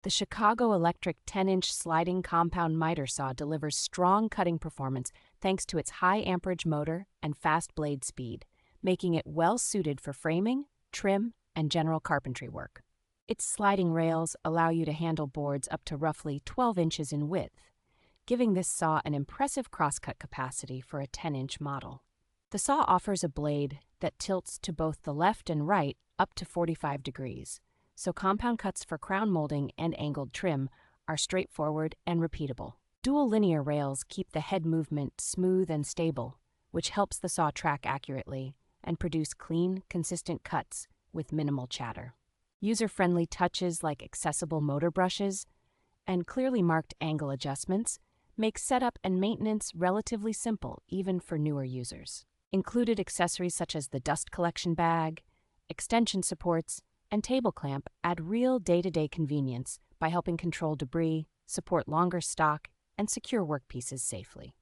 The Chicago Electric 10-inch sliding compound miter saw delivers strong cutting performance thanks to its high amperage motor and fast blade speed, making it well-suited for framing, trim, and general carpentry work. Its sliding rails allow you to handle boards up to roughly 12 inches in width, giving this saw an impressive crosscut capacity for a 10-inch model. The saw offers a blade that tilts to both the left and right up to 45 degrees, so compound cuts for crown molding and angled trim are straightforward and repeatable. Dual linear rails keep the head movement smooth and stable, which helps the saw track accurately and produce clean, consistent cuts with minimal chatter. User-friendly touches like accessible motor brushes and clearly marked angle adjustments make setup and maintenance relatively simple even for newer users. Included accessories such as the dust collection bag, extension supports, and table clamp add real day-to-day convenience by helping control debris, support longer stock, and secure workpieces safely.